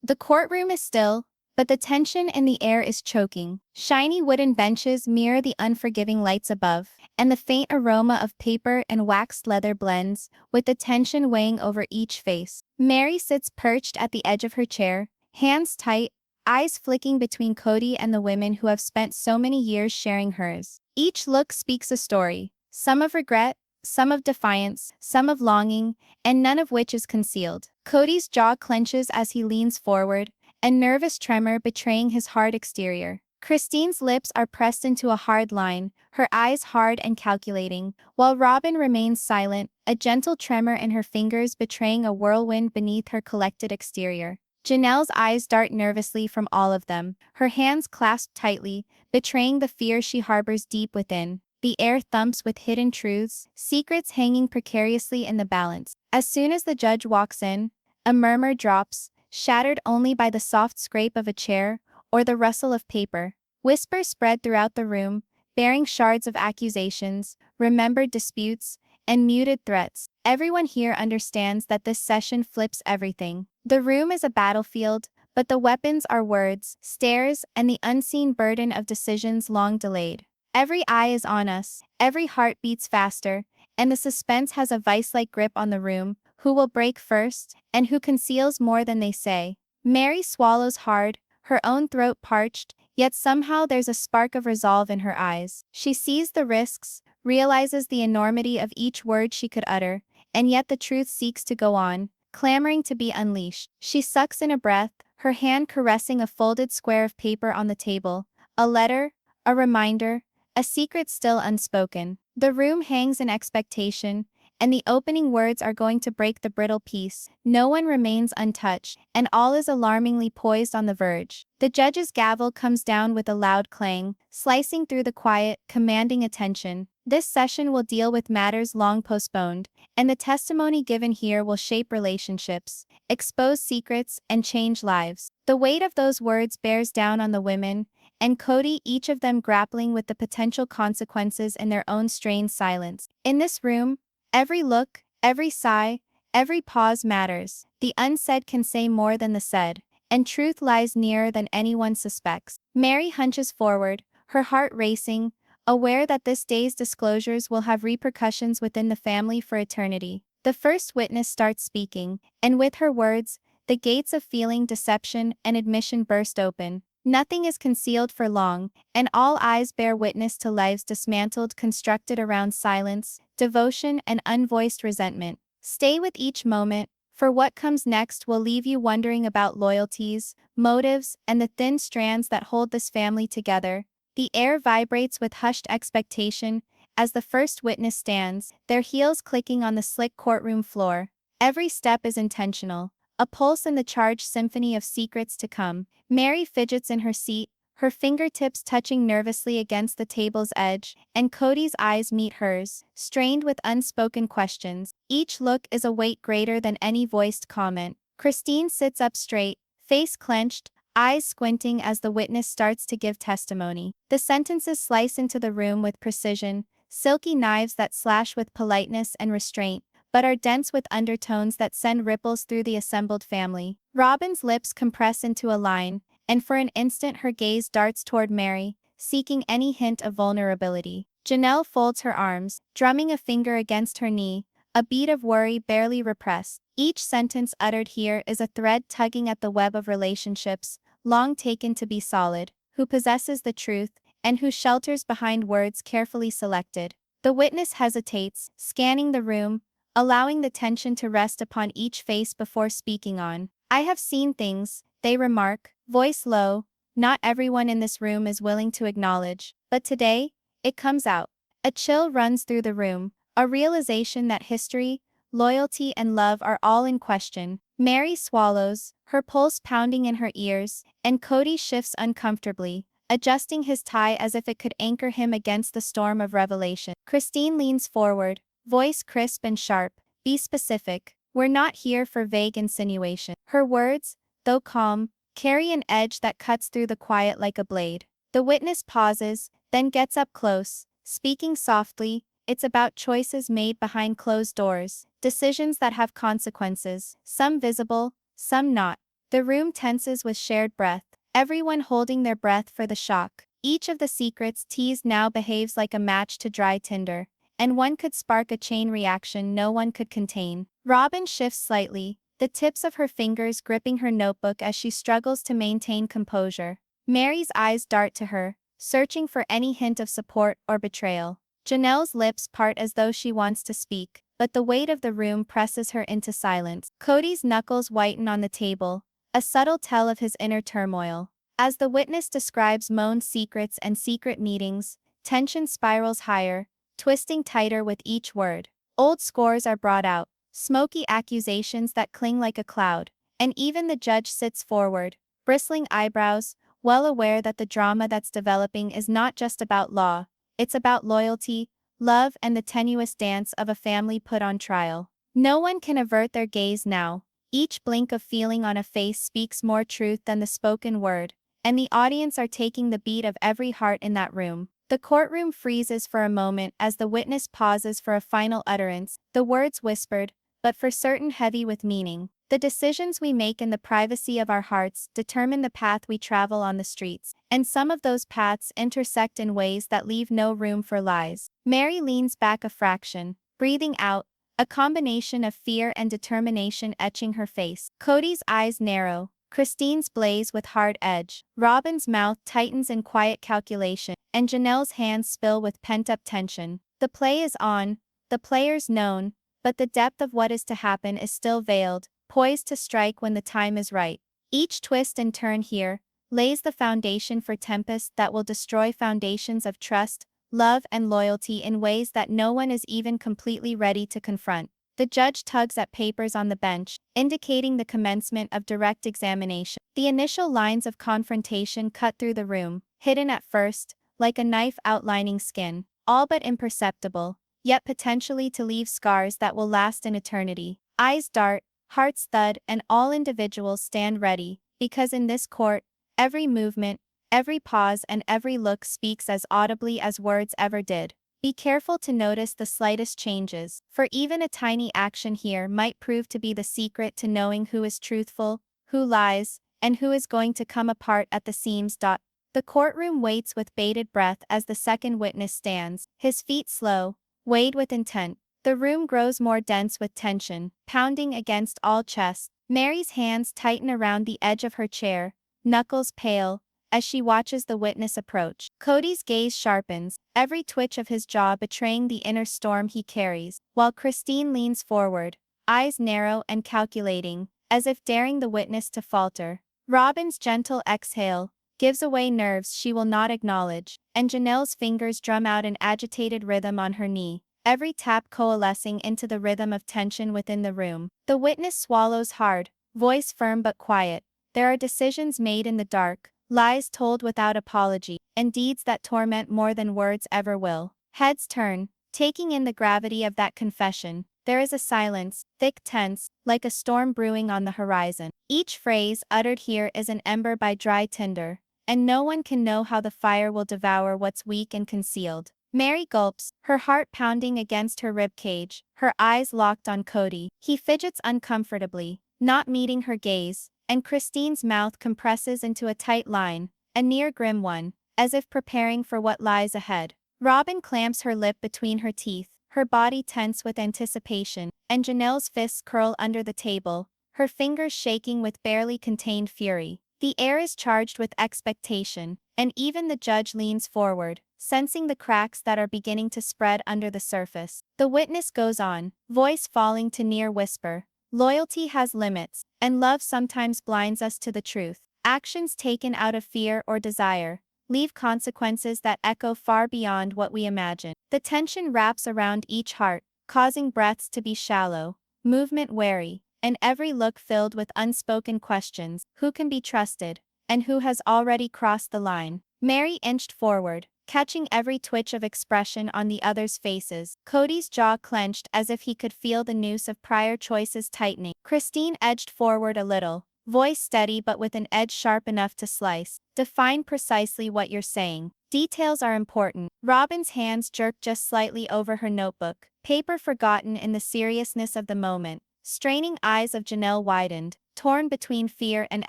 The courtroom is still, but the tension in the air is choking. Shiny wooden benches mirror the unforgiving lights above, and the faint aroma of paper and waxed leather blends with the tension weighing over each face. Meri sits perched at the edge of her chair, hands tight, eyes flicking between Kody and the women who have spent so many years sharing hers. Each look speaks a story, some of regret, some of defiance, some of longing, and none of which is concealed. Kody's jaw clenches as he leans forward, a nervous tremor betraying his hard exterior. Christine's lips are pressed into a hard line, her eyes hard and calculating, while Robyn remains silent, a gentle tremor in her fingers betraying a whirlwind beneath her collected exterior. Janelle's eyes dart nervously from all of them, her hands clasped tightly, betraying the fear she harbors deep within. The air thumps with hidden truths, secrets hanging precariously in the balance. As soon as the judge walks in, a murmur drops, shattered only by the soft scrape of a chair or the rustle of paper. Whispers spread throughout the room, bearing shards of accusations, remembered disputes, and muted threats. Everyone here understands that this session flips everything. The room is a battlefield, but the weapons are words, stares, and the unseen burden of decisions long delayed. Every eye is on us, every heart beats faster, and the suspense has a vice-like grip on the room. Who will break first, and who conceals more than they say? Meri swallows hard, her own throat parched, yet somehow there's a spark of resolve in her eyes. She sees the risks, realizes the enormity of each word she could utter, and yet the truth seeks to go on, clamoring to be unleashed. She sucks in a breath, her hand caressing a folded square of paper on the table, a letter, a reminder, a secret still unspoken. The room hangs in expectation, and the opening words are going to break the brittle peace. No one remains untouched, and all is alarmingly poised on the verge. The judge's gavel comes down with a loud clang, slicing through the quiet, commanding attention. This session will deal with matters long postponed, and the testimony given here will shape relationships, expose secrets, and change lives. The weight of those words bears down on the women, and Kody, each of them grappling with the potential consequences in their own strained silence. In this room, every look, every sigh, every pause matters. The unsaid can say more than the said, and truth lies nearer than anyone suspects. Meri hunches forward, her heart racing, aware that this day's disclosures will have repercussions within the family for eternity. The first witness starts speaking, and with her words, the gates of feeling, deception, and admission burst open. Nothing is concealed for long, and all eyes bear witness to lives dismantled, constructed around silence, devotion, and unvoiced resentment. Stay with each moment, for what comes next will leave you wondering about loyalties, motives, and the thin strands that hold this family together. The air vibrates with hushed expectation as the first witness stands, their heels clicking on the slick courtroom floor. Every step is intentional, a pulse in the charged symphony of secrets to come. Meri fidgets in her seat, her fingertips touching nervously against the table's edge, and Kody's eyes meet hers, strained with unspoken questions. Each look is a weight greater than any voiced comment. Christine sits up straight, face clenched, eyes squinting as the witness starts to give testimony. The sentences slice into the room with precision, silky knives that slash with politeness and restraint, but are dense with undertones that send ripples through the assembled family. Robyn's lips compress into a line, and for an instant her gaze darts toward Meri, seeking any hint of vulnerability. Janelle folds her arms, drumming a finger against her knee, a beat of worry barely repressed. Each sentence uttered here is a thread tugging at the web of relationships, long taken to be solid. Who possesses the truth, and who shelters behind words carefully selected? The witness hesitates, scanning the room, allowing the tension to rest upon each face before speaking on. I have seen things, they remark, voice low. Not everyone in this room is willing to acknowledge, but today, it comes out. A chill runs through the room, a realization that history, loyalty, and love are all in question. Meri swallows, her pulse pounding in her ears, and Kody shifts uncomfortably, adjusting his tie as if it could anchor him against the storm of revelation. Christine leans forward, voice crisp and sharp. Be specific. We're not here for vague insinuation. Her words, though calm, carry an edge that cuts through the quiet like a blade. The witness pauses, then gets up close, speaking softly. It's about choices made behind closed doors, decisions that have consequences, some visible, some not. The room tenses with shared breath, everyone holding their breath for the shock. Each of the secrets teased now behaves like a match to dry tinder, and one could spark a chain reaction no one could contain. Robyn shifts slightly, the tips of her fingers gripping her notebook as she struggles to maintain composure. Meri's eyes dart to her, searching for any hint of support or betrayal. Janelle's lips part as though she wants to speak, but the weight of the room presses her into silence. Kody's knuckles whiten on the table, a subtle tell of his inner turmoil. As the witness describes moaned secrets and secret meetings, tension spirals higher, twisting tighter with each word. Old scores are brought out, smoky accusations that cling like a cloud, and even the judge sits forward, bristling eyebrows, well aware that the drama that's developing is not just about law, it's about loyalty, love, and the tenuous dance of a family put on trial. No one can avert their gaze now. Each blink of feeling on a face speaks more truth than the spoken word, and the audience are taking the beat of every heart in that room. The courtroom freezes for a moment as the witness pauses for a final utterance, the words whispered, but for certain heavy with meaning. The decisions we make in the privacy of our hearts determine the path we travel on the streets, and some of those paths intersect in ways that leave no room for lies. Meri leans back a fraction, breathing out, a combination of fear and determination etching her face. Kody's eyes narrow, Christine's blaze with hard edge. Robyn's mouth tightens in quiet calculation, and Janelle's hands spill with pent-up tension. The play is on, the players known, but the depth of what is to happen is still veiled, poised to strike when the time is right. Each twist and turn here lays the foundation for tempests that will destroy foundations of trust, love, and loyalty in ways that no one is even completely ready to confront. The judge tugs at papers on the bench, indicating the commencement of direct examination. The initial lines of confrontation cut through the room, hidden at first, like a knife outlining skin, all but imperceptible, yet potentially to leave scars that will last an eternity. Eyes dart, hearts thud, and all individuals stand ready, because in this court, every movement, every pause, and every look speaks as audibly as words ever did. Be careful to notice the slightest changes, for even a tiny action here might prove to be the secret to knowing who is truthful, who lies, and who is going to come apart at the seams. The courtroom waits with bated breath as the second witness stands, his feet slow, weighed with intent. The room grows more dense with tension, pounding against all chests. Meri's hands tighten around the edge of her chair, knuckles pale, as she watches the witness approach. Kody's gaze sharpens, every twitch of his jaw betraying the inner storm he carries, while Christine leans forward, eyes narrow and calculating, as if daring the witness to falter. Robyn's gentle exhale gives away nerves she will not acknowledge, and Janelle's fingers drum out an agitated rhythm on her knee, every tap coalescing into the rhythm of tension within the room. The witness swallows hard, voice firm but quiet. There are decisions made in the dark, lies told without apology, and deeds that torment more than words ever will. Heads turn, taking in the gravity of that confession. There is a silence, thick, tense, like a storm brewing on the horizon. Each phrase uttered here is an ember by dry tinder, and no one can know how the fire will devour what's weak and concealed. Meri gulps, her heart pounding against her ribcage, her eyes locked on Kody. He fidgets uncomfortably, not meeting her gaze, and Christine's mouth compresses into a tight line, a near grim one, as if preparing for what lies ahead. Robyn clamps her lip between her teeth, her body tense with anticipation, and Janelle's fists curl under the table, her fingers shaking with barely contained fury. The air is charged with expectation, and even the judge leans forward, sensing the cracks that are beginning to spread under the surface. The witness goes on, voice falling to near whisper. Loyalty has limits, and love sometimes blinds us to the truth. Actions taken out of fear or desire leave consequences that echo far beyond what we imagine. The tension wraps around each heart, causing breaths to be shallow, movement wary, and every look filled with unspoken questions. Who can be trusted, and who has already crossed the line? Meri inched forward, catching every twitch of expression on the others' faces. Kody's jaw clenched as if he could feel the noose of prior choices tightening. Christine edged forward a little, voice steady but with an edge sharp enough to slice. Define precisely what you're saying. Details are important. Robyn's hands jerked just slightly over her notebook, paper forgotten in the seriousness of the moment. Straining eyes of Janelle widened, torn between fear and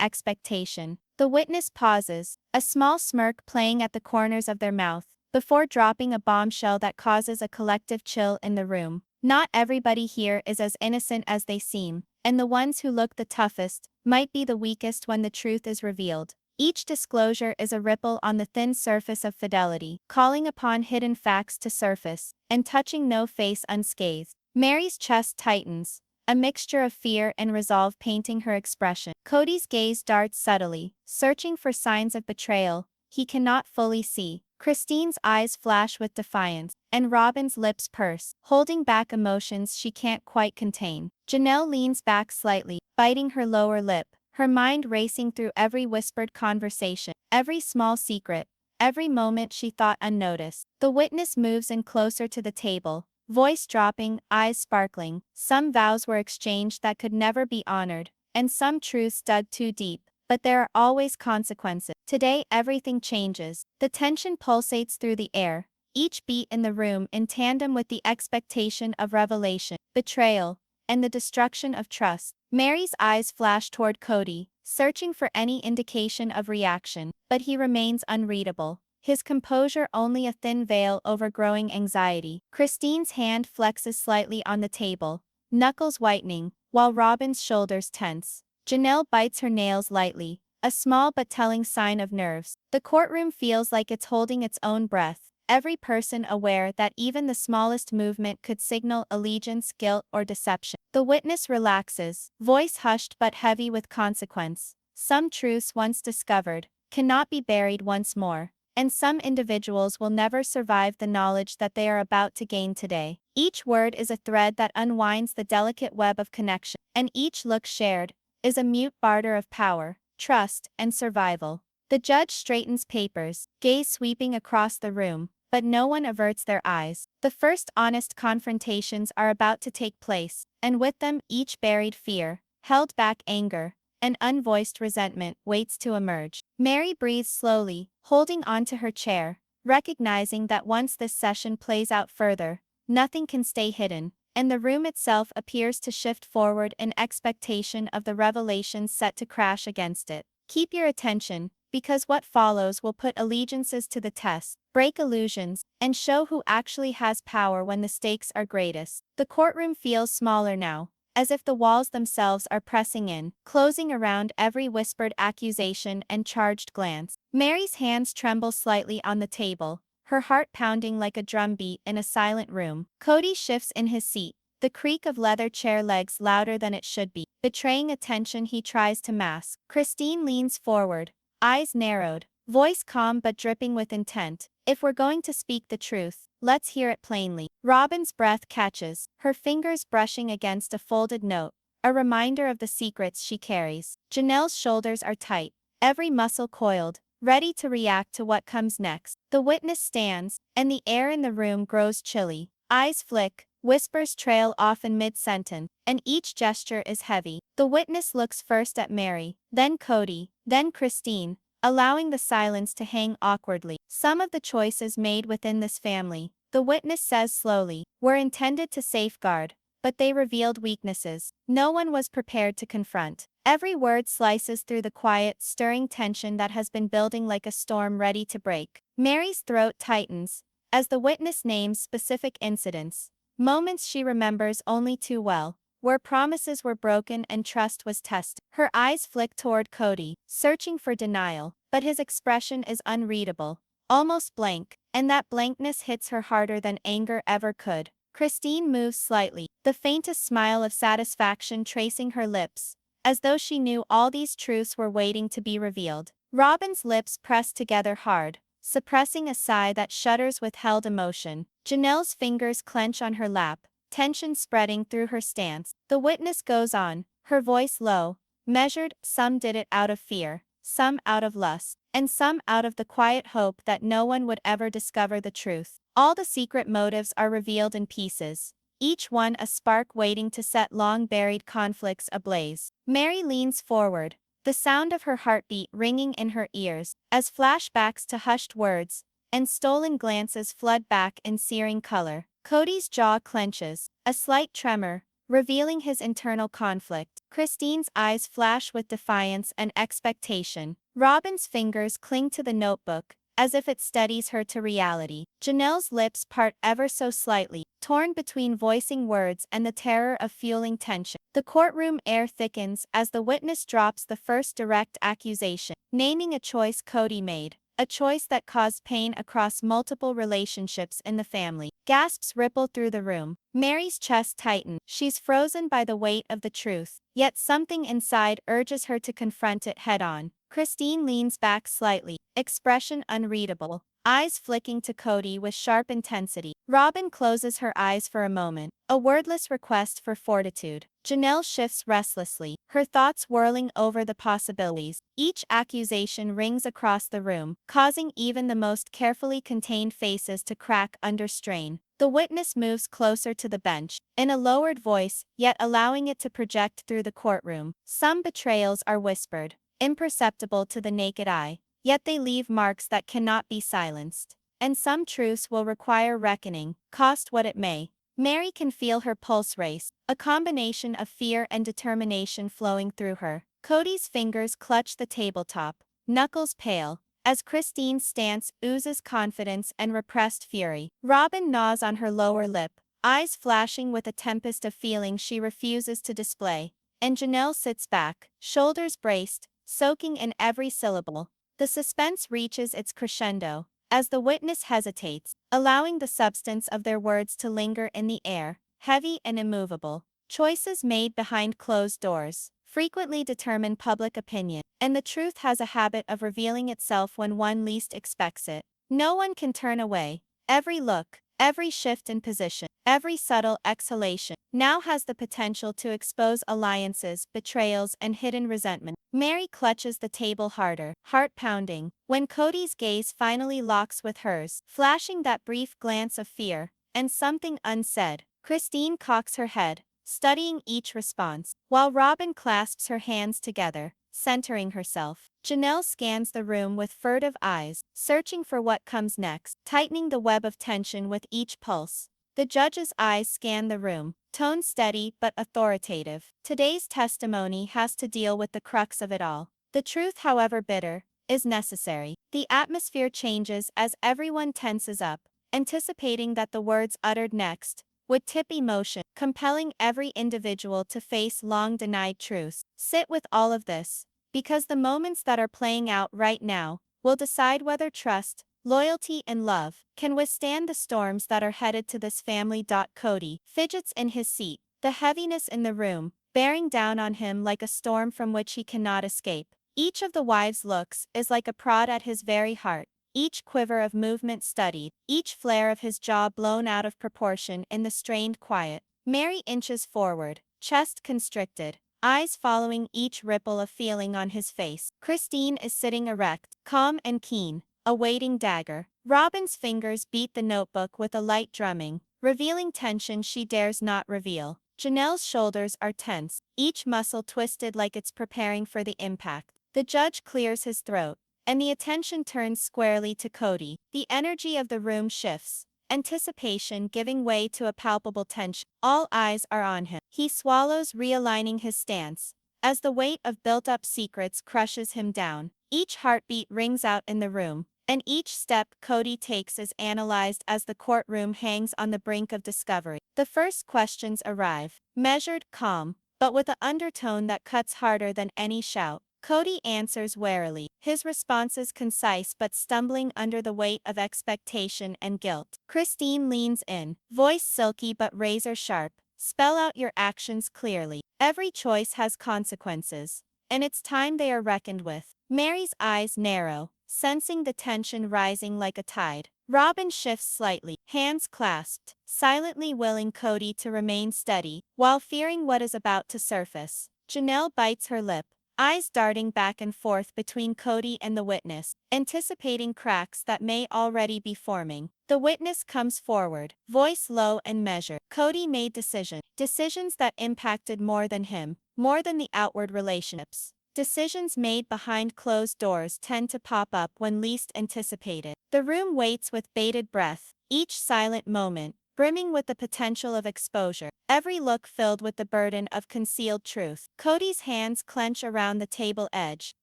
expectation. The witness pauses, a small smirk playing at the corners of their mouth, before dropping a bombshell that causes a collective chill in the room. Not everybody here is as innocent as they seem, and the ones who look the toughest might be the weakest when the truth is revealed. Each disclosure is a ripple on the thin surface of fidelity, calling upon hidden facts to surface, and touching no face unscathed. Mary's chest tightens, a mixture of fear and resolve painting her expression. Kody's gaze darts subtly, searching for signs of betrayal he cannot fully see. Christine's eyes flash with defiance, and Robyn's lips purse, holding back emotions she can't quite contain. Janelle leans back slightly, biting her lower lip, her mind racing through every whispered conversation, every small secret, every moment she thought unnoticed. The witness moves in closer to the table, voice dropping, eyes sparkling. Some vows were exchanged that could never be honored, and some truths dug too deep. But there are always consequences. Today everything changes. The tension pulsates through the air, each beat in the room in tandem with the expectation of revelation, betrayal, and the destruction of trust. Mary's eyes flash toward Kody, searching for any indication of reaction, but he remains unreadable, his composure only a thin veil over growing anxiety. Christine's hand flexes slightly on the table, knuckles whitening, while Robyn's shoulders tense. Janelle bites her nails lightly, a small but telling sign of nerves. The courtroom feels like it's holding its own breath, every person aware that even the smallest movement could signal allegiance, guilt, or deception. The witness relaxes, voice hushed but heavy with consequence. Some truths once discovered cannot be buried once more, and some individuals will never survive the knowledge that they are about to gain today. Each word is a thread that unwinds the delicate web of connection, and each look shared is a mute barter of power, trust, and survival. The judge straightens papers, gaze sweeping across the room, but no one averts their eyes. The first honest confrontations are about to take place, and with them each buried fear, held back anger, and unvoiced resentment waits to emerge. Meri breathes slowly, holding onto her chair, recognizing that once this session plays out further, nothing can stay hidden, and the room itself appears to shift forward in expectation of the revelations set to crash against it. Keep your attention, because what follows will put allegiances to the test, break illusions, and show who actually has power when the stakes are greatest. The courtroom feels smaller now, as if the walls themselves are pressing in, closing around every whispered accusation and charged glance. Mary's hands tremble slightly on the table, her heart pounding like a drumbeat in a silent room. Kody shifts in his seat, the creak of leather chair legs louder than it should be, betraying a tension he tries to mask. Christine leans forward, eyes narrowed, voice calm but dripping with intent. If we're going to speak the truth, let's hear it plainly. Robyn's breath catches, her fingers brushing against a folded note, a reminder of the secrets she carries. Janelle's shoulders are tight, every muscle coiled, ready to react to what comes next. The witness stands, and the air in the room grows chilly. Eyes flick, whispers trail off in mid-sentence, and each gesture is heavy. The witness looks first at Meri, then Kody, then Christine, allowing the silence to hang awkwardly. Some of the choices made within this family, the witness says slowly, were intended to safeguard, but they revealed weaknesses no one was prepared to confront. Every word slices through the quiet, stirring tension that has been building like a storm ready to break. Mary's throat tightens as the witness names specific incidents, moments she remembers only too well, where promises were broken and trust was tested. Her eyes flick toward Kody, searching for denial, but his expression is unreadable, almost blank, and that blankness hits her harder than anger ever could. Christine moves slightly, the faintest smile of satisfaction tracing her lips, as though she knew all these truths were waiting to be revealed. Robyn's lips press together hard, suppressing a sigh that shudders with held emotion. Janelle's fingers clench on her lap, tension spreading through her stance. The witness goes on, her voice low, measured. Some did it out of fear, some out of lust, and some out of the quiet hope that no one would ever discover the truth. All the secret motives are revealed in pieces, each one a spark waiting to set long-buried conflicts ablaze. Meri leans forward, the sound of her heartbeat ringing in her ears, as flashbacks to hushed words and stolen glances flood back in searing color. Kody's jaw clenches, a slight tremor revealing his internal conflict. Christine's eyes flash with defiance and expectation. Robyn's fingers cling to the notebook, as if it steadies her to reality. Janelle's lips part ever so slightly, torn between voicing words and the terror of fueling tension. The courtroom air thickens as the witness drops the first direct accusation, naming a choice Kody made. A choice that caused pain across multiple relationships in the family. Gasps ripple through the room. Meri's chest tightens. She's frozen by the weight of the truth, yet something inside urges her to confront it head-on. Christine leans back slightly, expression unreadable, eyes flicking to Kody with sharp intensity. Robyn closes her eyes for a moment, a wordless request for fortitude. Janelle shifts restlessly, her thoughts whirling over the possibilities. Each accusation rings across the room, causing even the most carefully contained faces to crack under strain. The witness moves closer to the bench, in a lowered voice, yet allowing it to project through the courtroom. Some betrayals are whispered, imperceptible to the naked eye, yet they leave marks that cannot be silenced. And some truths will require reckoning, cost what it may. Meri can feel her pulse race, a combination of fear and determination flowing through her. Kody's fingers clutch the tabletop, knuckles pale, as Christine's stance oozes confidence and repressed fury. Robyn gnaws on her lower lip, eyes flashing with a tempest of feeling she refuses to display. And Janelle sits back, shoulders braced, soaking in every syllable. The suspense reaches its crescendo, as the witness hesitates, allowing the substance of their words to linger in the air, heavy and immovable. Choices made behind closed doors frequently determine public opinion, and the truth has a habit of revealing itself when one least expects it. No one can turn away. Every look, every shift in position, every subtle exhalation now has the potential to expose alliances, betrayals, and hidden resentment. Meri clutches the table harder, heart pounding, when Kody's gaze finally locks with hers, flashing that brief glance of fear, and something unsaid. Christine cocks her head, studying each response, while Robyn clasps her hands together, centering herself. Janelle scans the room with furtive eyes, searching for what comes next, tightening the web of tension with each pulse. The judge's eyes scan the room, tone steady but authoritative. Today's testimony has to deal with the crux of it all. The truth, however bitter, is necessary. The atmosphere changes as everyone tenses up, anticipating that the words uttered next would tip emotion, compelling every individual to face long-denied truths. Sit with all of this, because the moments that are playing out right now will decide whether trust, loyalty, and love can withstand the storms that are headed to this family. Kody fidgets in his seat, the heaviness in the room bearing down on him like a storm from which he cannot escape. Each of the wives' looks is like a prod at his very heart, each quiver of movement studied, each flare of his jaw blown out of proportion in the strained quiet. Meri inches forward, chest constricted, eyes following each ripple of feeling on his face. Christine is sitting erect, calm and keen, awaiting dagger. Robyn's fingers beat the notebook with a light drumming, revealing tension she dares not reveal. Janelle's shoulders are tense, each muscle twisted like it's preparing for the impact. The judge clears his throat, and the attention turns squarely to Kody. The energy of the room shifts, anticipation giving way to a palpable tension. All eyes are on him. He swallows, realigning his stance, as the weight of built-up secrets crushes him down. Each heartbeat rings out in the room, and each step Kody takes is analyzed as the courtroom hangs on the brink of discovery. The first questions arrive, measured, calm, but with an undertone that cuts harder than any shout. Kody answers warily, his responses concise but stumbling under the weight of expectation and guilt. Christine leans in, voice silky but razor sharp. Spell out your actions clearly. Every choice has consequences, and it's time they are reckoned with. Meri's eyes narrow, sensing the tension rising like a tide. Robyn shifts slightly, hands clasped, silently willing Kody to remain steady, while fearing what is about to surface. Janelle bites her lip, eyes darting back and forth between Kody and the witness, anticipating cracks that may already be forming. The witness comes forward, voice low and measured. Kody made decisions that impacted more than him, more than the outward relationships. Decisions made behind closed doors tend to pop up when least anticipated. The room waits with bated breath, each silent moment brimming with the potential of exposure. every look filled with the burden of concealed truth. Kody's hands clench around the table edge,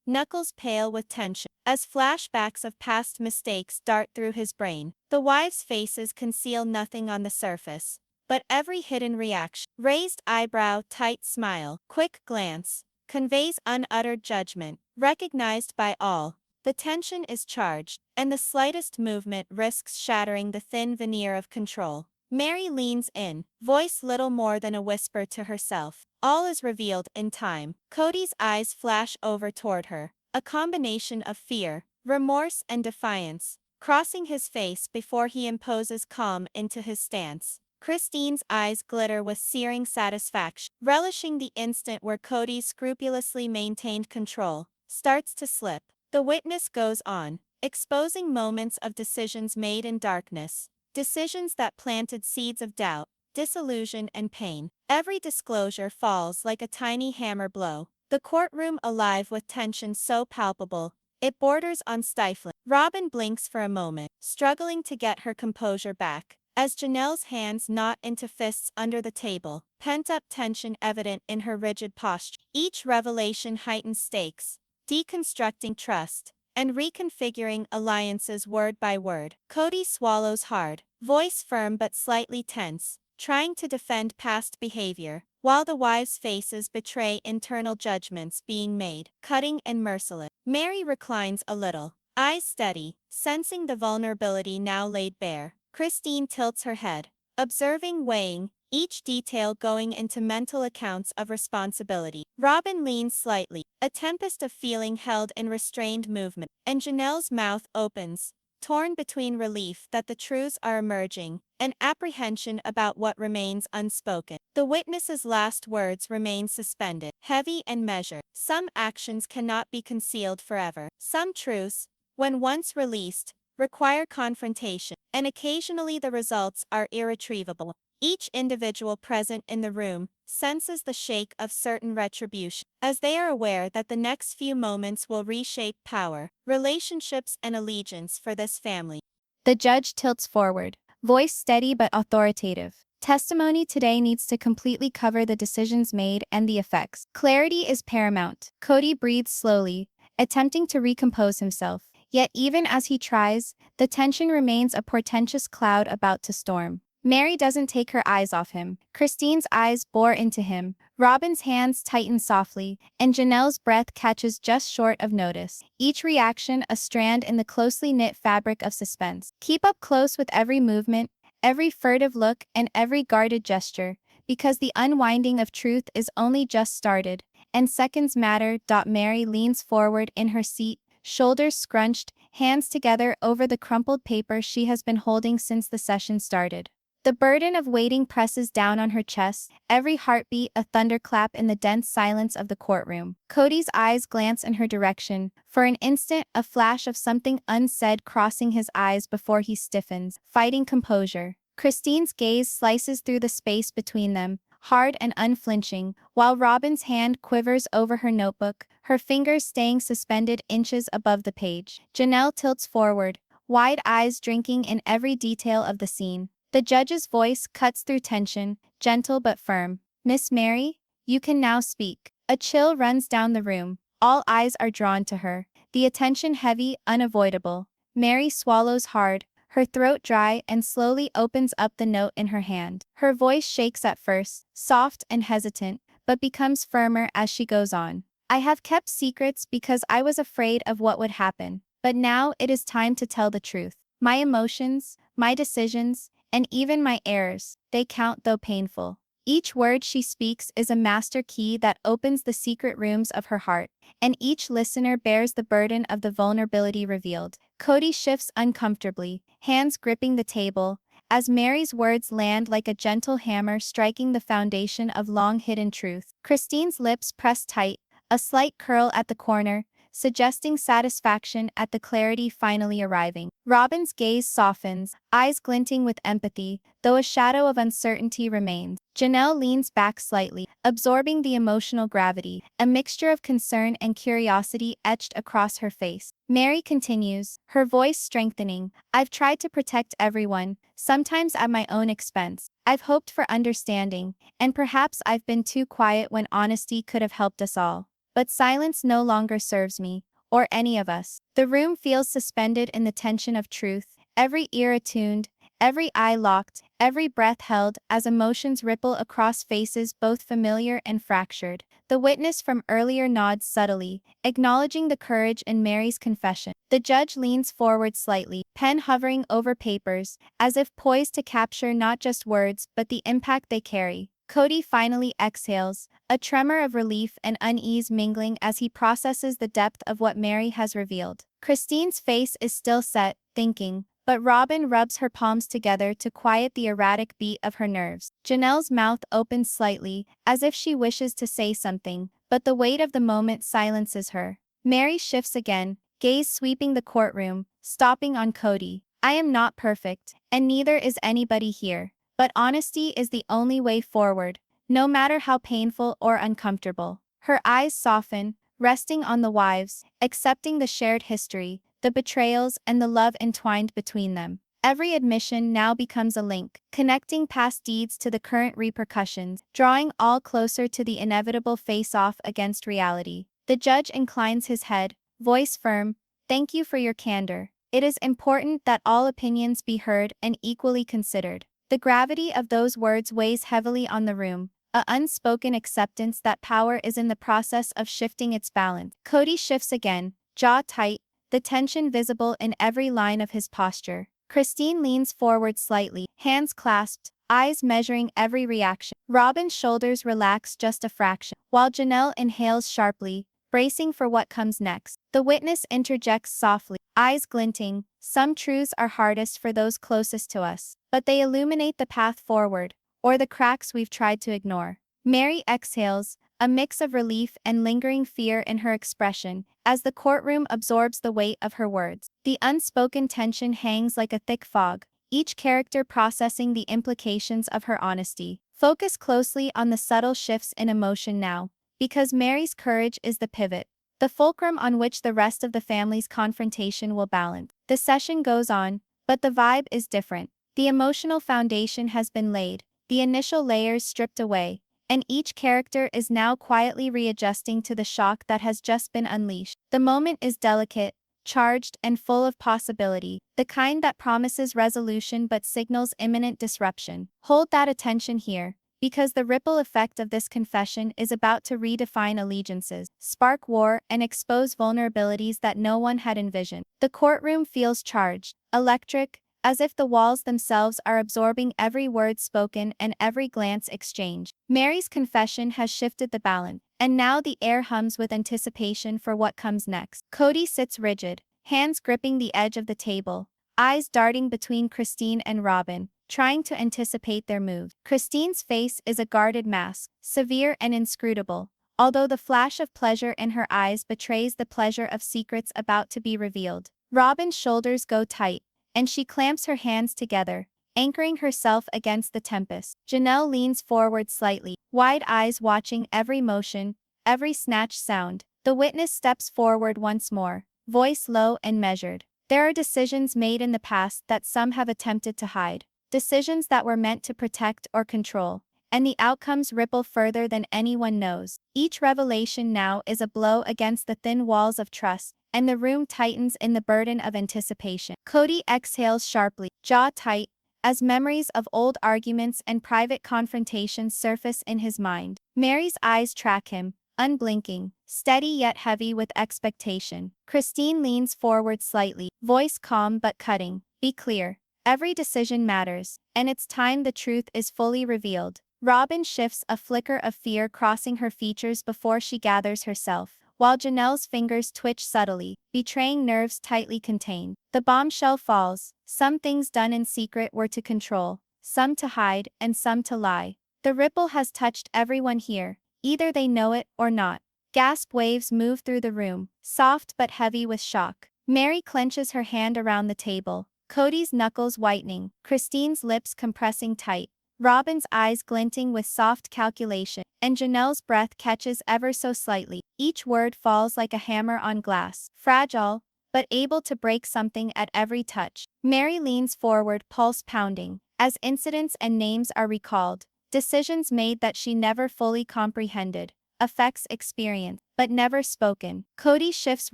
knuckles pale with tension, as flashbacks of past mistakes dart through his brain. The wives' faces conceal nothing on the surface, but every hidden reaction, raised eyebrow, tight smile, quick glance, conveys unuttered judgment, recognized by all. The tension is charged, and the slightest movement risks shattering the thin veneer of control. Meri leans in, voice little more than a whisper to herself. All is revealed in time. Kody's eyes flash over toward her, a combination of fear, remorse, and defiance, crossing his face before he imposes calm into his stance. Christine's eyes glitter with searing satisfaction, relishing the instant where Kody's scrupulously maintained control starts to slip. The witness goes on, exposing moments of decisions made in darkness, decisions that planted seeds of doubt, disillusion, and pain. Every disclosure falls like a tiny hammer blow, the courtroom alive with tension so palpable, it borders on stifling. Robyn blinks for a moment, struggling to get her composure back, as Janelle's hands knot into fists under the table, pent-up tension evident in her rigid posture. Each revelation heightens stakes, deconstructing trust, and reconfiguring alliances word by word. Kody swallows hard, voice firm but slightly tense, trying to defend past behavior, while the wives' faces betray internal judgments being made, cutting and merciless. Meri reclines a little, eyes steady, sensing the vulnerability now laid bare. Christine tilts her head, observing, weighing, each detail going into mental accounts of responsibility. Robyn leans slightly, a tempest of feeling held in restrained movement, and Janelle's mouth opens, torn between relief that the truths are emerging and apprehension about what remains unspoken. The witness's last words remain suspended, heavy and measured. Some actions cannot be concealed forever. Some truths, when once released, require confrontation, and occasionally the results are irretrievable. Each individual present in the room senses the shake of certain retribution, as they are aware that the next few moments will reshape power, relationships, and allegiance for this family. The judge tilts forward, voice steady but authoritative. Testimony today needs to completely cover the decisions made and the effects. Clarity is paramount. Kody breathes slowly, attempting to recompose himself. Yet even as he tries, the tension remains a portentous cloud about to storm. Meri doesn't take her eyes off him. Christine's eyes bore into him. Robyn's hands tighten softly, and Janelle's breath catches just short of notice. Each reaction a strand in the closely knit fabric of suspense. Keep up close with every movement, every furtive look, and every guarded gesture, because the unwinding of truth is only just started, and seconds matter. Meri leans forward in her seat, shoulders scrunched, hands together over the crumpled paper she has been holding since the session started. The burden of waiting presses down on her chest, every heartbeat a thunderclap in the dense silence of the courtroom. Kody's eyes glance in her direction, for an instant a flash of something unsaid crossing his eyes before he stiffens, fighting composure. Christine's gaze slices through the space between them, hard and unflinching, while Robyn's hand quivers over her notebook, her fingers staying suspended inches above the page. Janelle tilts forward, wide eyes drinking in every detail of the scene. The judge's voice cuts through tension, gentle but firm. "Miss Meri, you can now speak." A chill runs down the room. All eyes are drawn to her, the attention heavy, unavoidable. Meri swallows hard, her throat dry, and slowly opens up the note in her hand. Her voice shakes at first, soft and hesitant, but becomes firmer as she goes on. "I have kept secrets because I was afraid of what would happen, but now it is time to tell the truth. My emotions, my decisions, and even my errors, they count though painful." Each word she speaks is a master key that opens the secret rooms of her heart, and each listener bears the burden of the vulnerability revealed. Kody shifts uncomfortably, hands gripping the table, as Meri's words land like a gentle hammer striking the foundation of long-hidden truth. Christine's lips press tight, a slight curl at the corner, suggesting satisfaction at the clarity finally arriving. Robyn's gaze softens, eyes glinting with empathy, though a shadow of uncertainty remains. Janelle leans back slightly, absorbing the emotional gravity, a mixture of concern and curiosity etched across her face. Meri continues, her voice strengthening, I've tried to protect everyone, sometimes at my own expense. I've hoped for understanding, and perhaps I've been too quiet when honesty could have helped us all. But silence no longer serves me, or any of us. The room feels suspended in the tension of truth, every ear attuned, every eye locked, every breath held as emotions ripple across faces both familiar and fractured. The witness from earlier nods subtly, acknowledging the courage in Meri's confession. The judge leans forward slightly, pen hovering over papers, as if poised to capture not just words but the impact they carry. Kody finally exhales, a tremor of relief and unease mingling as he processes the depth of what Meri has revealed. Christine's face is still set, thinking, but Robyn rubs her palms together to quiet the erratic beat of her nerves. Janelle's mouth opens slightly, as if she wishes to say something, but the weight of the moment silences her. Meri shifts again, gaze sweeping the courtroom, stopping on Kody. I am not perfect, and neither is anybody here. But honesty is the only way forward, no matter how painful or uncomfortable. Her eyes soften, resting on the wives, accepting the shared history, the betrayals, and the love entwined between them. Every admission now becomes a link, connecting past deeds to the current repercussions, drawing all closer to the inevitable face-off against reality. The judge inclines his head, voice firm, thank you for your candor. It is important that all opinions be heard and equally considered. The gravity of those words weighs heavily on the room, a unspoken acceptance that power is in the process of shifting its balance. Kody shifts again, jaw tight, the tension visible in every line of his posture. Christine leans forward slightly, hands clasped, eyes measuring every reaction. Robyn's shoulders relax just a fraction, while Janelle inhales sharply, bracing for what comes next. The witness interjects softly, eyes glinting, some truths are hardest for those closest to us, but they illuminate the path forward, or the cracks we've tried to ignore. Meri exhales, a mix of relief and lingering fear in her expression, as the courtroom absorbs the weight of her words. The unspoken tension hangs like a thick fog, each character processing the implications of her honesty. Focus closely on the subtle shifts in emotion now, because Meri's courage is the pivot, the fulcrum on which the rest of the family's confrontation will balance. The session goes on, but the vibe is different. The emotional foundation has been laid, the initial layers stripped away, and each character is now quietly readjusting to the shock that has just been unleashed. The moment is delicate, charged, and full of possibility, the kind that promises resolution but signals imminent disruption. Hold that attention here, because the ripple effect of this confession is about to redefine allegiances, spark war, and expose vulnerabilities that no one had envisioned. The courtroom feels charged, electric, as if the walls themselves are absorbing every word spoken and every glance exchanged. Meri's confession has shifted the balance, and now the air hums with anticipation for what comes next. Kody sits rigid, hands gripping the edge of the table, eyes darting between Christine and Robyn, trying to anticipate their move. Christine's face is a guarded mask, severe and inscrutable, although the flash of pleasure in her eyes betrays the pleasure of secrets about to be revealed. Robyn's shoulders go tight, and she clamps her hands together, anchoring herself against the tempest. Janelle leans forward slightly, wide eyes watching every motion, every snatched sound. The witness steps forward once more, voice low and measured. There are decisions made in the past that some have attempted to hide, decisions that were meant to protect or control, and the outcomes ripple further than anyone knows. Each revelation now is a blow against the thin walls of trust, and the room tightens in the burden of anticipation. Kody exhales sharply, jaw tight, as memories of old arguments and private confrontations surface in his mind. Meri's eyes track him, unblinking, steady yet heavy with expectation. Christine leans forward slightly, voice calm but cutting. Be clear. Every decision matters, and it's time the truth is fully revealed. Robyn shifts, a flicker of fear crossing her features before she gathers herself, while Janelle's fingers twitch subtly, betraying nerves tightly contained. The bombshell falls. Some things done in secret were to control, some to hide, and some to lie. The ripple has touched everyone here, either they know it or not. Gasp waves move through the room, soft but heavy with shock. Meri clenches her hand around the table, Kody's knuckles whitening, Christine's lips compressing tight. Robyn's eyes glinting with soft calculation, and Janelle's breath catches ever so slightly. Each word falls like a hammer on glass, fragile, but able to break something at every touch. Meri leans forward, pulse pounding, as incidents and names are recalled, decisions made that she never fully comprehended, affects experience, but never spoken. Kody shifts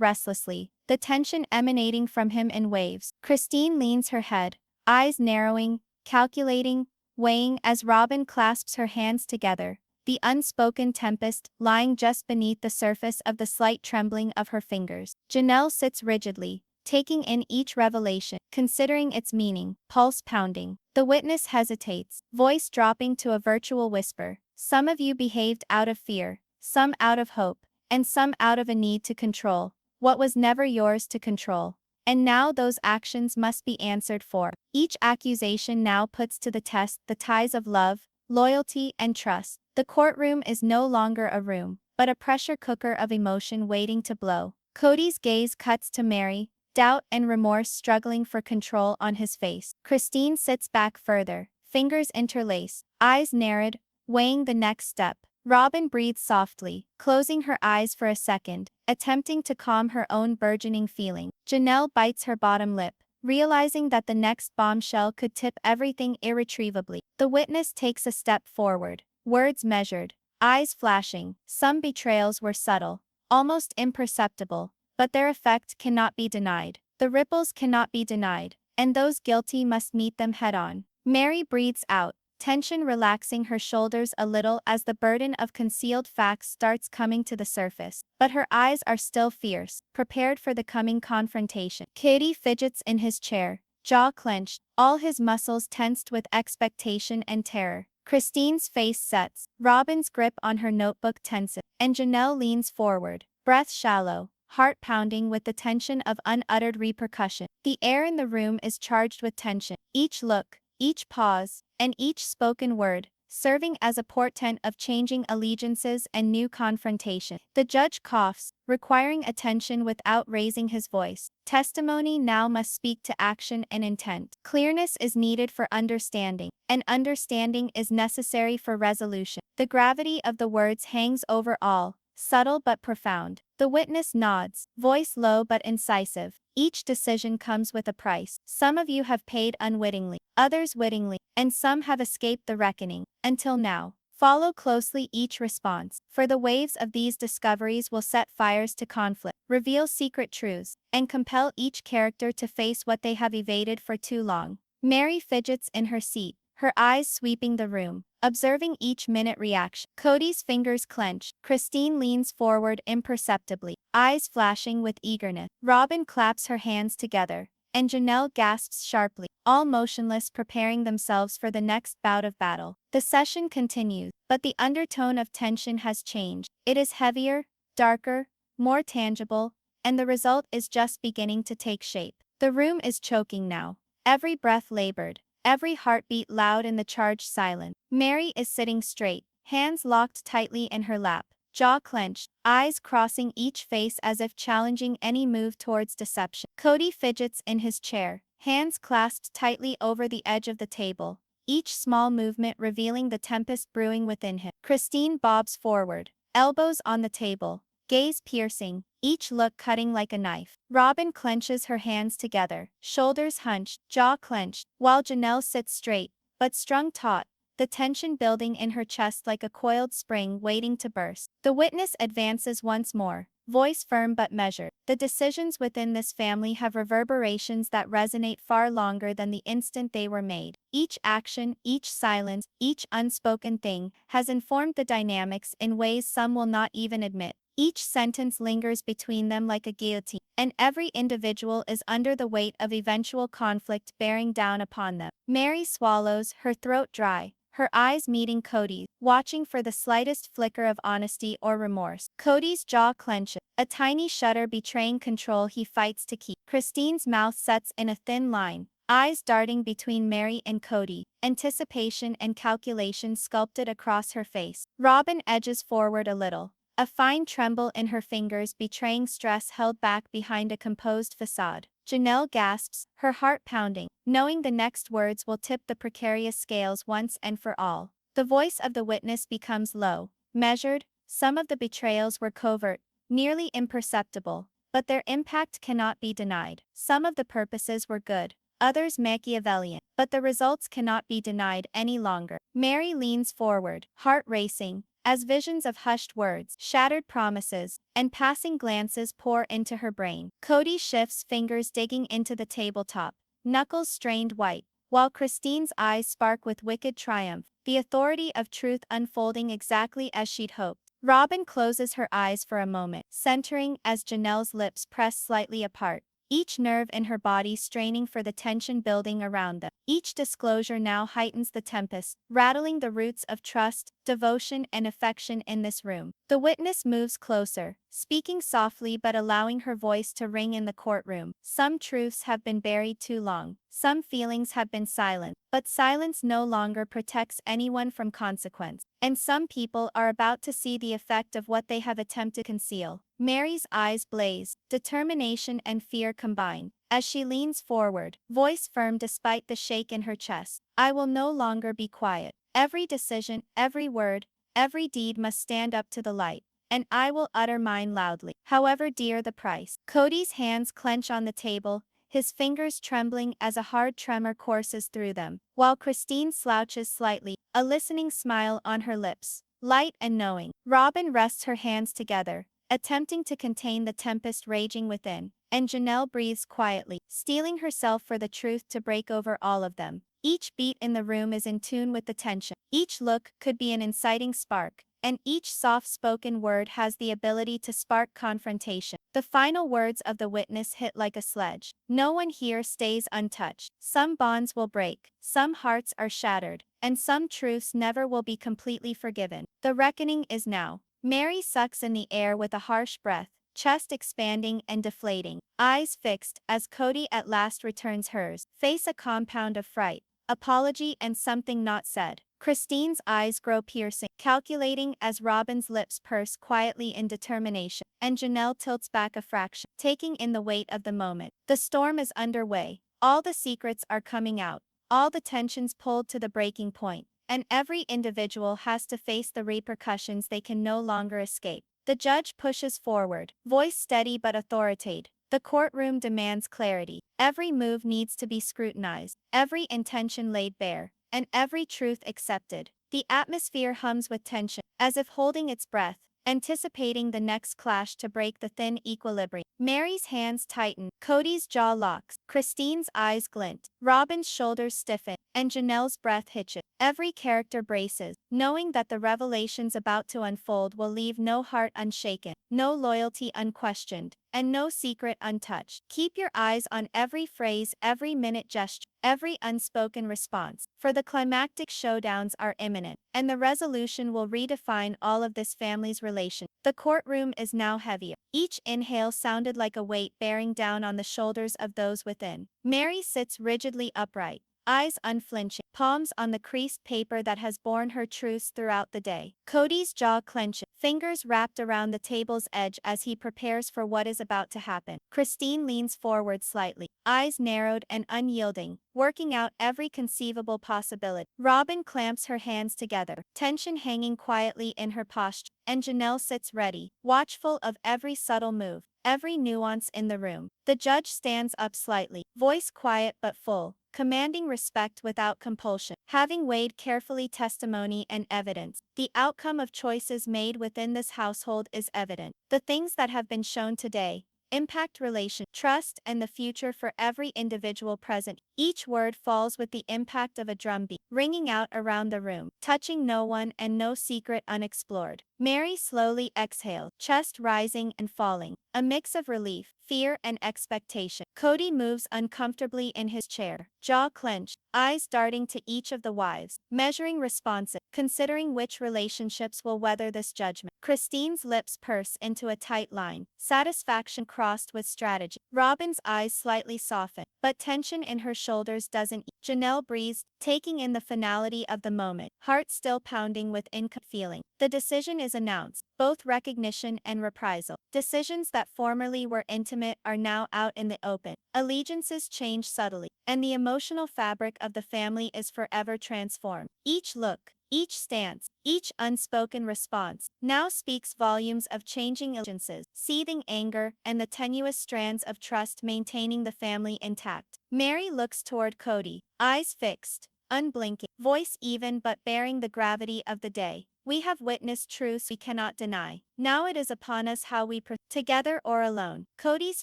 restlessly, the tension emanating from him in waves. Christine leans her head, eyes narrowing, calculating, weighing as Robyn clasps her hands together, the unspoken tempest lying just beneath the surface of the slight trembling of her fingers. Janelle sits rigidly, taking in each revelation, considering its meaning, pulse pounding. The witness hesitates, voice dropping to a virtual whisper. Some of you behaved out of fear, some out of hope, and some out of a need to control what was never yours to control. And now those actions must be answered for. Each accusation now puts to the test the ties of love, loyalty, and trust. The courtroom is no longer a room, but a pressure cooker of emotion waiting to blow. Kody's gaze cuts to Meri, doubt and remorse struggling for control on his face. Christine sits back further, fingers interlace, eyes narrowed, weighing the next step. Robyn breathes softly, closing her eyes for a second, attempting to calm her own burgeoning feeling. Janelle bites her bottom lip, realizing that the next bombshell could tip everything irretrievably. The witness takes a step forward, words measured, eyes flashing. Some betrayals were subtle, almost imperceptible, but their effect cannot be denied. The ripples cannot be denied, and those guilty must meet them head-on. Meri breathes out, tension relaxing her shoulders a little as the burden of concealed facts starts coming to the surface. But her eyes are still fierce, prepared for the coming confrontation. Kody fidgets in his chair, jaw clenched, all his muscles tensed with expectation and terror. Christine's face sets, Robyn's grip on her notebook tenses, and Janelle leans forward, breath shallow, heart pounding with the tension of unuttered repercussion. The air in the room is charged with tension. Each look, each pause, and each spoken word, serving as a portent of changing allegiances and new confrontation. The judge coughs, requiring attention without raising his voice. Testimony now must speak to action and intent. Clearness is needed for understanding, and understanding is necessary for resolution. The gravity of the words hangs over all, subtle but profound. The witness nods, voice low but incisive. Each decision comes with a price. Some of you have paid unwittingly, others wittingly, and some have escaped the reckoning. Until now. Follow closely each response, for the waves of these discoveries will set fires to conflict, reveal secret truths, and compel each character to face what they have evaded for too long. Meri fidgets in her seat, her eyes sweeping the room, observing each minute reaction. Kody's fingers clench. Christine leans forward imperceptibly, eyes flashing with eagerness. Robyn claps her hands together, and Janelle gasps sharply, all motionless, preparing themselves for the next bout of battle. The session continues, but the undertone of tension has changed. It is heavier, darker, more tangible, and the result is just beginning to take shape. The room is choking now, every breath labored, every heartbeat loud in the charged silence. Meri is sitting straight, hands locked tightly in her lap, jaw clenched, eyes crossing each face as if challenging any move towards deception. Kody fidgets in his chair, hands clasped tightly over the edge of the table, each small movement revealing the tempest brewing within him. Christine bobs forward, elbows on the table, gaze piercing, each look cutting like a knife. Robyn clenches her hands together, shoulders hunched, jaw clenched, while Janelle sits straight, but strung taut, the tension building in her chest like a coiled spring waiting to burst. The witness advances once more, voice firm but measured. The decisions within this family have reverberations that resonate far longer than the instant they were made. Each action, each silence, each unspoken thing has informed the dynamics in ways some will not even admit. Each sentence lingers between them like a guillotine, and every individual is under the weight of eventual conflict bearing down upon them. Meri swallows, her throat dry, her eyes meeting Kody's, watching for the slightest flicker of honesty or remorse. Kody's jaw clenches, a tiny shudder betraying control he fights to keep. Christine's mouth sets in a thin line, eyes darting between Meri and Kody, anticipation and calculation sculpted across her face. Robyn edges forward a little, a fine tremble in her fingers betraying stress held back behind a composed facade. Janelle gasps, her heart pounding, knowing the next words will tip the precarious scales once and for all. The voice of the witness becomes low, measured. Some of the betrayals were covert, nearly imperceptible, but their impact cannot be denied. Some of the purposes were good, others Machiavellian, but the results cannot be denied any longer. Meri leans forward, heart racing, as visions of hushed words, shattered promises, and passing glances pour into her brain. Kody shifts, fingers digging into the tabletop, knuckles strained white, while Christine's eyes spark with wicked triumph, the authority of truth unfolding exactly as she'd hoped. Robyn closes her eyes for a moment, centering as Janelle's lips press slightly apart, each nerve in her body straining for the tension building around them. Each disclosure now heightens the tempest, rattling the roots of trust, devotion, and affection in this room. The witness moves closer, speaking softly but allowing her voice to ring in the courtroom. Some truths have been buried too long, some feelings have been silent, but silence no longer protects anyone from consequence. And some people are about to see the effect of what they have attempted to conceal. Meri's eyes blaze, determination and fear combine, as she leans forward, voice firm despite the shake in her chest. I will no longer be quiet. Every decision, every word, every deed must stand up to the light, and I will utter mine loudly, however dear the price. Kody's hands clench on the table, his fingers trembling as a hard tremor courses through them, while Christine slouches slightly, a listening smile on her lips, light and knowing. Robyn rests her hands together, attempting to contain the tempest raging within, and Janelle breathes quietly, steeling herself for the truth to break over all of them. Each beat in the room is in tune with the tension. Each look could be an inciting spark, and each soft-spoken word has the ability to spark confrontation. The final words of the witness hit like a sledge. No one here stays untouched. Some bonds will break, some hearts are shattered, and some truths never will be completely forgiven. The reckoning is now. Meri sucks in the air with a harsh breath, chest expanding and deflating, eyes fixed as Kody at last returns hers, face a compound of fright, apology and something not said. Christine's eyes grow piercing, calculating as Robyn's lips purse quietly in determination, and Janelle tilts back a fraction, taking in the weight of the moment. The storm is underway, all the secrets are coming out, all the tensions pulled to the breaking point, and every individual has to face the repercussions they can no longer escape. The judge pushes forward, voice steady but authoritative. The courtroom demands clarity. Every move needs to be scrutinized, every intention laid bare, and every truth accepted. The atmosphere hums with tension, as if holding its breath, anticipating the next clash to break the thin equilibrium. Meri's hands tighten, Kody's jaw locks, Christine's eyes glint, Robyn's shoulders stiffen, and Janelle's breath hitches. Every character braces, knowing that the revelations about to unfold will leave no heart unshaken, no loyalty unquestioned, and no secret untouched. Keep your eyes on every phrase, every minute gesture, every unspoken response, for the climactic showdowns are imminent, and the resolution will redefine all of this family's relation. The courtroom is now heavier. Each inhale sounded like a weight bearing down on the shoulders of those within. Meri sits rigidly upright, eyes unflinching, palms on the creased paper that has borne her truths throughout the day. Kody's jaw clenches, fingers wrapped around the table's edge as he prepares for what is about to happen. Christine leans forward slightly, eyes narrowed and unyielding, working out every conceivable possibility. Robyn clamps her hands together, tension hanging quietly in her posture, and Janelle sits ready, watchful of every subtle move, every nuance in the room. The judge stands up slightly, voice quiet but full, commanding respect without compulsion. Having weighed carefully testimony and evidence, the outcome of choices made within this household is evident. The things that have been shown today impact relation, trust, and the future for every individual present. Each word falls with the impact of a drumbeat, ringing out around the room, touching no one and no secret unexplored. Meri slowly exhaled, chest rising and falling, a mix of relief, fear, and expectation. Kody moves uncomfortably in his chair, jaw clenched, eyes darting to each of the wives, measuring responsive, considering which relationships will weather this judgment. Christine's lips purse into a tight line, satisfaction crossed with strategy. Robyn's eyes slightly soften, but tension in her shoulders doesn't ease. Janelle breathes, taking in the finality of the moment, heart still pounding with feeling. The decision is announced, both recognition and reprisal. Decisions that formerly were intimate are now out in the open. Allegiances change subtly, and the emotional fabric of the family is forever transformed. Each look, each stance, each unspoken response now speaks volumes of changing allegiances, seething anger, and the tenuous strands of trust maintaining the family intact. Meri looks toward Kody, eyes fixed, unblinking, voice even but bearing the gravity of the day. We have witnessed truths we cannot deny. Now it is upon us how we together or alone. Kody's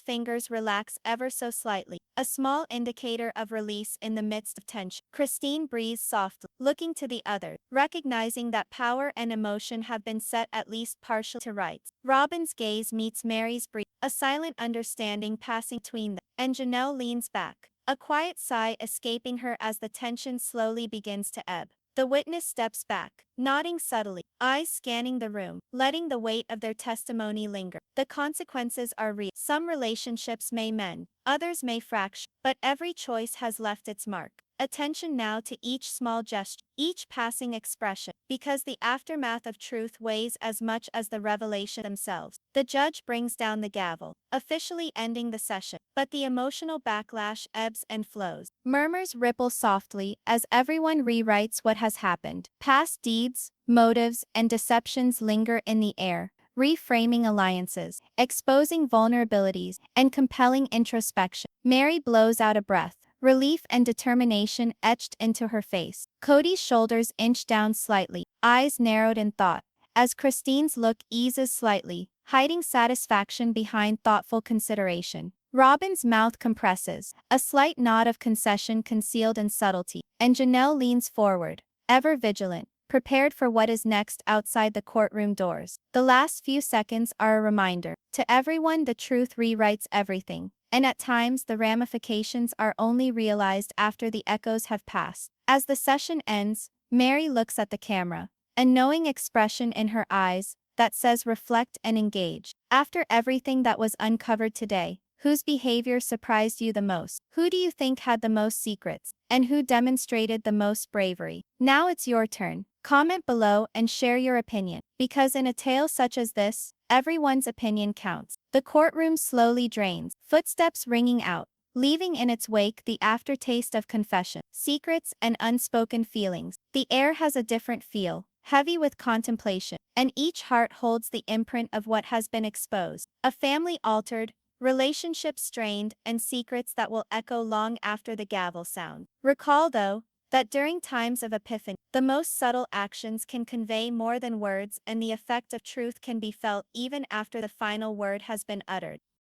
fingers relax ever so slightly, a small indicator of release in the midst of tension. Christine breathes softly, looking to the other, recognizing that power and emotion have been set at least partially to rights. Robyn's gaze meets Meri's breath, a silent understanding passing between them, and Janelle leans back, a quiet sigh escaping her as the tension slowly begins to ebb. The witness steps back, nodding subtly, eyes scanning the room, letting the weight of their testimony linger. The consequences are real. Some relationships may mend, others may fracture, but every choice has left its mark. Attention now to each small gesture, each passing expression, because the aftermath of truth weighs as much as the revelation themselves. The judge brings down the gavel, officially ending the session, but the emotional backlash ebbs and flows. Murmurs ripple softly as everyone rewrites what has happened. Past deeds, motives, and deceptions linger in the air, reframing alliances, exposing vulnerabilities, and compelling introspection. Meri blows out a breath, relief and determination etched into her face. Kody's shoulders inch down slightly, eyes narrowed in thought, as Christine's look eases slightly, hiding satisfaction behind thoughtful consideration. Robyn's mouth compresses, a slight nod of concession concealed in subtlety, and Janelle leans forward, ever vigilant, prepared for what is next outside the courtroom doors. The last few seconds are a reminder. To everyone, the truth rewrites everything, and at times the ramifications are only realized after the echoes have passed. As the session ends, Meri looks at the camera, a knowing expression in her eyes that says reflect and engage. After everything that was uncovered today, whose behavior surprised you the most? Who do you think had the most secrets? And who demonstrated the most bravery? Now it's your turn. Comment below and share your opinion, because in a tale such as this, everyone's opinion counts. The courtroom slowly drains, footsteps ringing out, leaving in its wake the aftertaste of confession, secrets, and unspoken feelings. The air has a different feel, heavy with contemplation, and each heart holds the imprint of what has been exposed. A family altered, relationships strained, and secrets that will echo long after the gavel sound. Recall, though, that during times of epiphany, the most subtle actions can convey more than words, and the effect of truth can be felt even after the final word has been uttered.